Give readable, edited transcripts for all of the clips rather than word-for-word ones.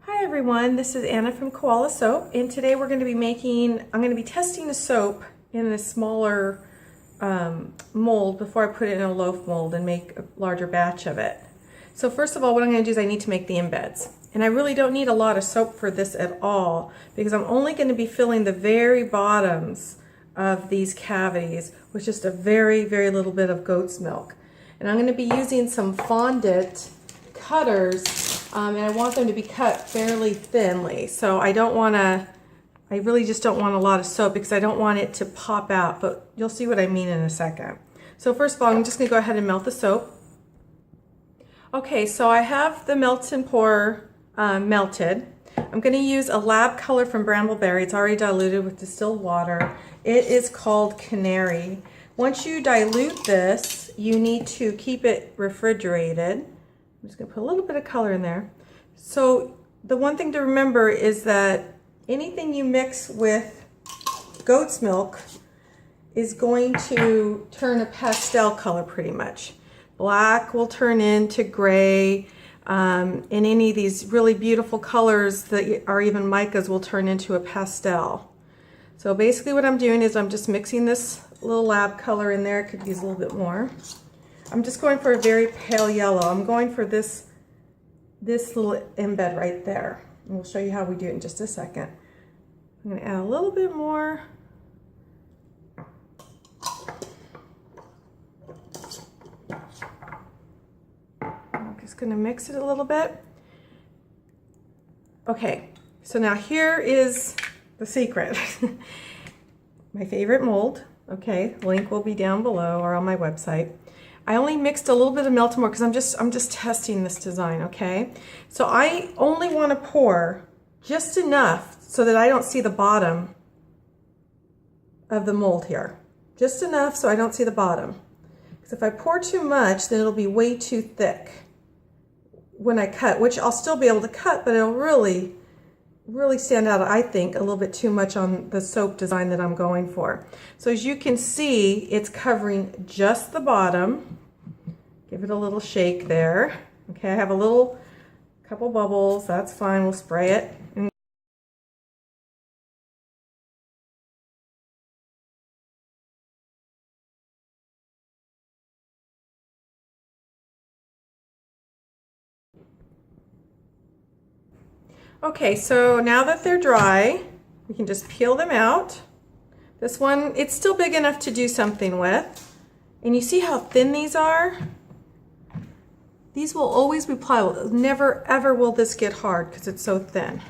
Hi everyone, this is Anna from Koala Soap, and today I'm going to be testing a soap in a smaller mold before I put it in a loaf mold and make a larger batch of it. So first of all, what I'm going to do is I need to make the embeds. And I really don't need a lot of soap for this at all, because I'm only going to be filling the very bottoms of these cavities with just a very, very little bit of goat's milk. And I'm going to be using some fondant cutters, and I want them to be cut fairly thinly. So I really just don't want a lot of soap because I don't want it to pop out, but you'll see what I mean in a second. So first of all, I'm just going to go ahead and melt the soap. Okay, so I have the melt and pour melted. I'm going to use a lab color from Brambleberry. It's already diluted with distilled water. It is called Canary. Once you dilute this, you need to keep it refrigerated. I'm just going to put a little bit of color in there. So the one thing to remember is that anything you mix with goat's milk is going to turn a pastel color pretty much. Black will turn into gray, and any of these really beautiful colors that are even micas will turn into a pastel. So basically what I'm doing is I'm just mixing this little lab color in there. It could use a little bit more. I'm just going for a very pale yellow. I'm going for this little embed right there. And we'll show you how we do it in just a second. I'm going to add a little bit more. I'm just going to mix it a little bit. Okay, so now here is the secret. My favorite mold. Okay, link will be down below or on my website. I only mixed a little bit of melt and more because I'm just testing this design, okay? So I only want to pour just enough so that I don't see the bottom of the mold here. Just enough so I don't see the bottom. Because if I pour too much, then it'll be way too thick when I cut, which I'll still be able to cut, but it'll really stand out, I think, a little bit too much on the soap design that I'm going for. So as you can see, it's covering just the bottom. Give it a little shake there. Okay, I have a couple bubbles. That's fine. We'll spray it. Okay, so now that they're dry, we can just peel them out. This one, it's still big enough to do something with. And you see how thin these are? These will always be pliable. Never ever will this get hard because it's so thin.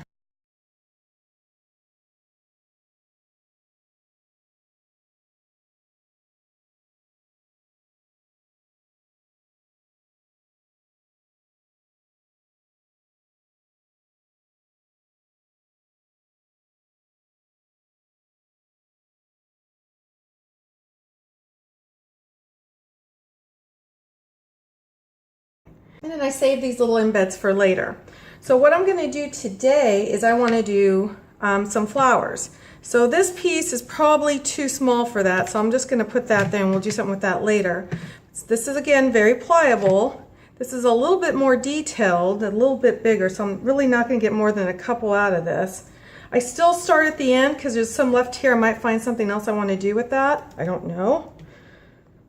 And then I save these little embeds for later. So what I'm going to do today is I want to do some flowers. So this piece is probably too small for that, so I'm just going to put that there and we'll do something with that later. So this is, again, very pliable. This is a little bit more detailed, a little bit bigger, so I'm really not going to get more than a couple out of this. I still start at the end because there's some left here. I might find something else I want to do with that. I don't know,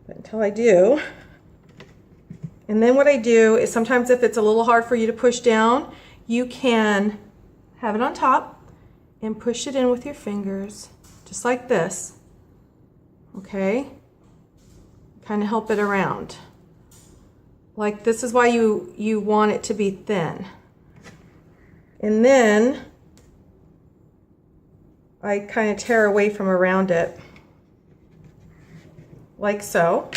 but until I do. And then what I do is sometimes if it's a little hard for you to push down, you can have it on top and push it in with your fingers, just like this. Okay? Kind of help it around. Like this is why you want it to be thin. And then I kind of tear away from around it, like so.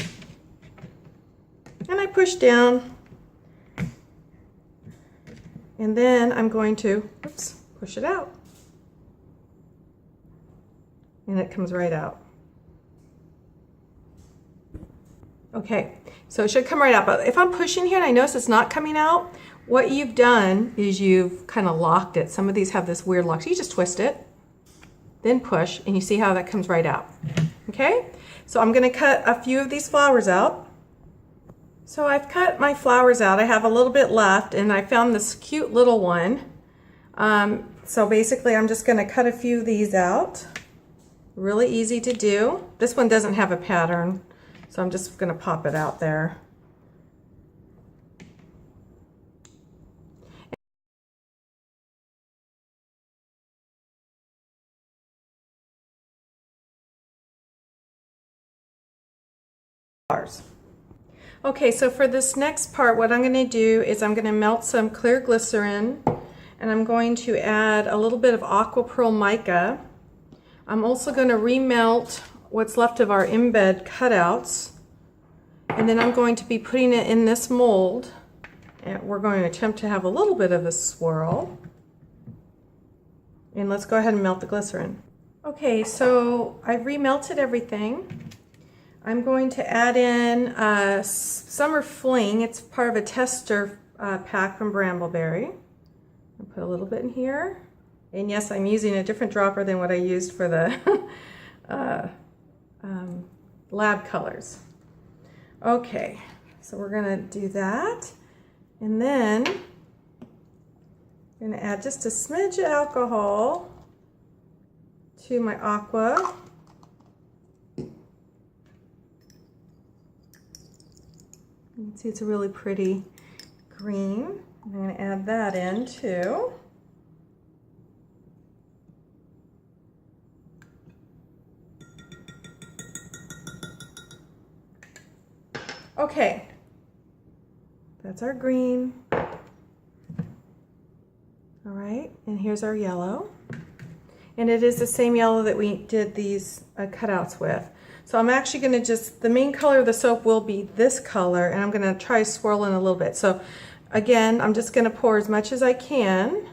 And I push down, and then I'm going to, push it out. And it comes right out. Okay, so it should come right out, but if I'm pushing here and I notice it's not coming out, what you've done is you've kind of locked it. Some of these have this weird lock, so you just twist it, then push, and you see how that comes right out. Okay, so I'm gonna cut a few of these flowers out. So I've cut my flowers out. I have a little bit left, and I found this cute little one So basically I'm just going to cut a few of these out. Really easy to do. This one doesn't have a pattern, so I'm just going to pop it out there. Okay, so for this next part, what I'm going to do is I'm going to melt some clear glycerin, and I'm going to add a little bit of aqua pearl mica. I'm also going to remelt what's left of our embed cutouts, and then I'm going to be putting it in this mold, and we're going to attempt to have a little bit of a swirl. And let's go ahead and melt the glycerin. Okay, so I've remelted everything. I'm going to add in summer fling. It's part of a tester pack from Brambleberry. I'll put a little bit in here. And yes, I'm using a different dropper than what I used for the lab colors. Okay, so we're gonna do that. And then I'm gonna add just a smidge of alcohol to my aqua. You can see it's a really pretty green. I'm going to add that in too. Okay, that's our green. All right, and here's our yellow. And it is the same yellow that we did these cutouts with. So I'm actually going to just, the main color of the soap will be this color, and I'm going to try swirling a little bit. So again, I'm just going to pour as much as I can.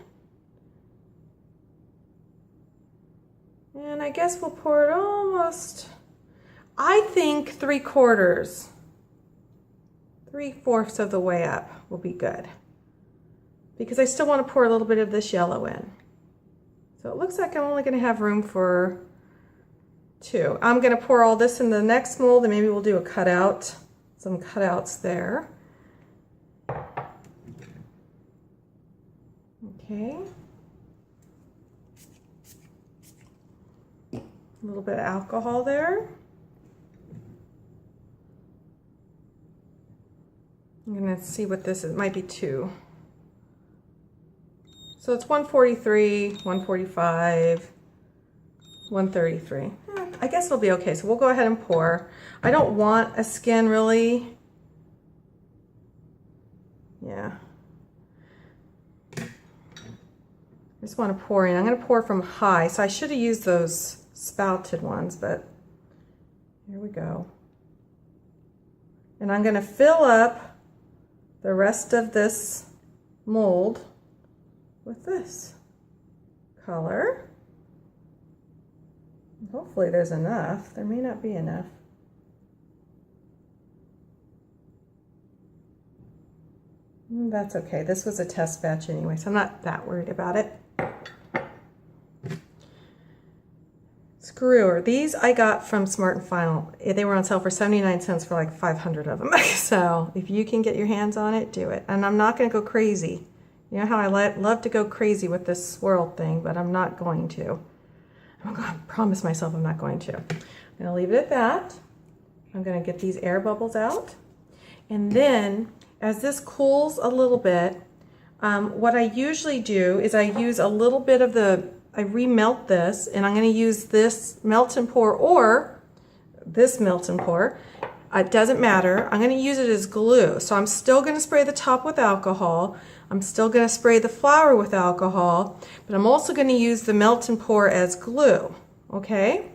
And I guess we'll pour it almost, I think 3/4, 3/4 of the way up will be good. Because I still want to pour a little bit of this yellow in. So it looks like I'm only going to have room for 2. I'm going to pour all this in the next mold, and maybe we'll do a cutout, some cutouts there. Okay. A little bit of alcohol there. I'm going to see what this is. It might be 2. So it's 143, 145, 133. I guess it'll be okay. So we'll go ahead and pour. I don't want a skin really. Yeah. I just want to pour in. I'm going to pour from high. So I should have used those spouted ones, but here we go. And I'm going to fill up the rest of this mold with this color. Hopefully there's enough. There may not be enough. That's okay. This was a test batch anyway, so I'm not that worried about it. Screwer. These I got from Smart and Final. They were on sale for 79 cents for like 500 of them. So if you can get your hands on it, do it. And I'm not going to go crazy. You know how I love to go crazy with this swirl thing, but I'm not going to. I'm going to promise myself I'm not going to. I'm going to leave it at that. I'm going to get these air bubbles out. And then as this cools a little bit, what I usually do is I use a little bit of I remelt this, and I'm going to use this melt and pour or this melt and pour. It doesn't matter. I'm going to use it as glue. So I'm still going to spray the top with alcohol. I'm still going to spray the flour with alcohol, but I'm also going to use the melt and pour as glue, okay?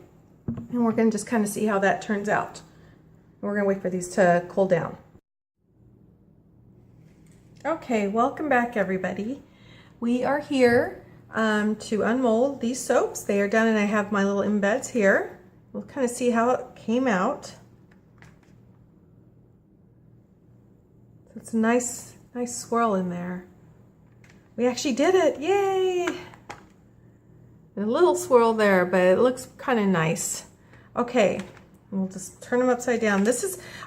And we're going to just kind of see how that turns out. We're going to wait for these to cool down. Okay, welcome back everybody. We are here to unmold these soaps. They are done, and I have my little embeds here. We'll kind of see how it came out. So it's a nice swirl in there. We actually did it, yay! A little swirl there, but it looks kind of nice. Okay, we'll just turn them upside down.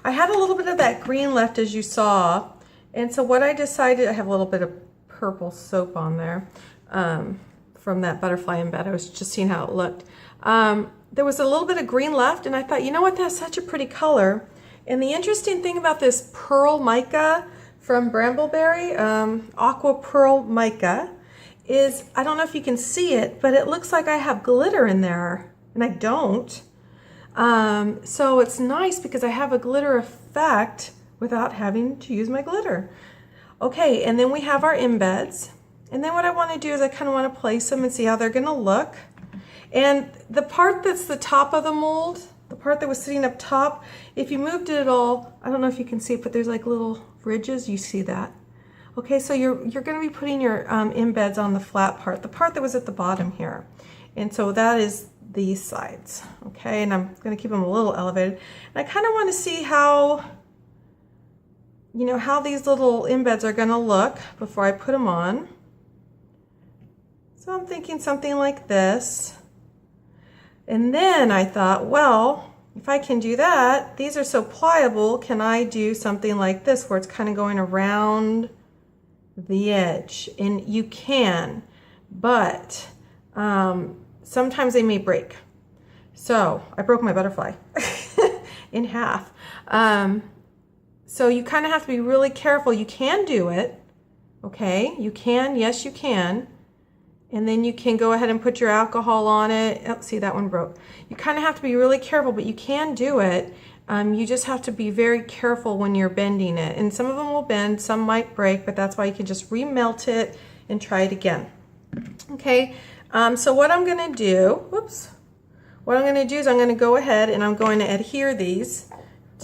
I had a little bit of that green left, as you saw, and so what I decided, I have a little bit of purple soap on there from that butterfly embed. I was just seeing how it looked. There was a little bit of green left, and I thought, you know what, that's such a pretty color. And the interesting thing about this pearl mica from Brambleberry, aqua pearl mica, is, I don't know if you can see it, but it looks like I have glitter in there, and I don't. So it's nice because I have a glitter effect without having to use my glitter. Okay, and then we have our embeds. And then what I want to do is I kind of want to place them and see how they're going to look. And the part that's the top of the mold, the part that was sitting up top, if you moved it at all, I don't know if you can see it, but there's like little ridges, you see that. Okay, so you're going to be putting your embeds on the flat part, the part that was at the bottom here. And so that is these sides, okay? And I'm going to keep them a little elevated. And I kind of want to see how, you know, how these little embeds are going to look before I put them on. So I'm thinking something like this. And then I thought, well, if I can do that, these are so pliable, can I do something like this where it's kind of going around the edge? And you can, but sometimes they may break. So I broke my butterfly in half. So you kind of have to be really careful. You can do it, okay? You can, yes you can. And then you can go ahead and put your alcohol on it. Oh, see, that one broke. You kind of have to be really careful, but you can do it. You just have to be very careful when you're bending it. And some of them will bend, some might break, but that's why you can just remelt it and try it again. Okay, so what I'm gonna do, what I'm gonna do is I'm gonna go ahead and I'm going to adhere these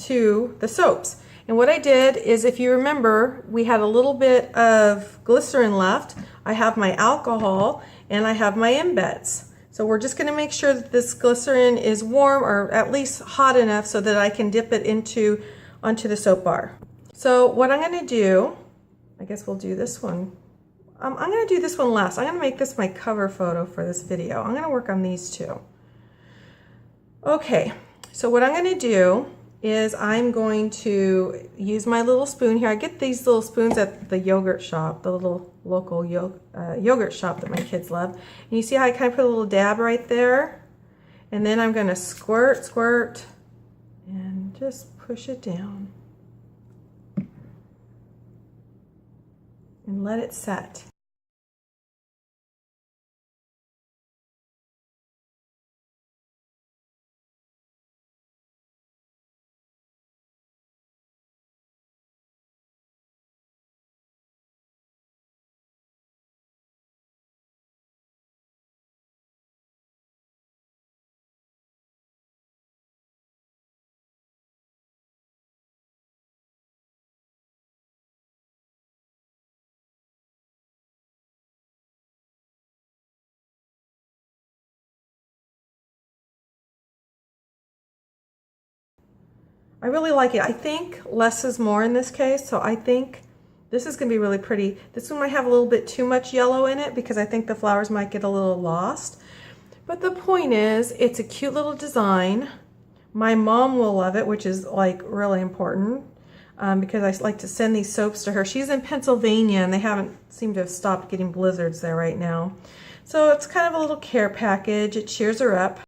to the soaps. And what I did is, if you remember, we had a little bit of glycerin left. I have my alcohol and I have my embeds. So we're just going to make sure that this glycerin is warm, or at least hot enough so that I can dip it onto the soap bar. So what I'm going to do, I guess we'll do this one. I'm going to do this one last. I'm going to make this my cover photo for this video. I'm going to work on these two. Okay, so what I'm going to do is I'm going to use my little spoon here. I get these little spoons at the yogurt shop, the little local yogurt shop that my kids love. And you see how I kind of put a little dab right there? And then I'm going to squirt, squirt, and just push it down. And let it set. I really like it. I think less is more in this case, so I think this is going to be really pretty. This one might have a little bit too much yellow in it because I think the flowers might get a little lost. But the point is, it's a cute little design. My mom will love it, which is like really important because I like to send these soaps to her. She's in Pennsylvania and they haven't seemed to have stopped getting blizzards there right now. So it's kind of a little care package. It cheers her up.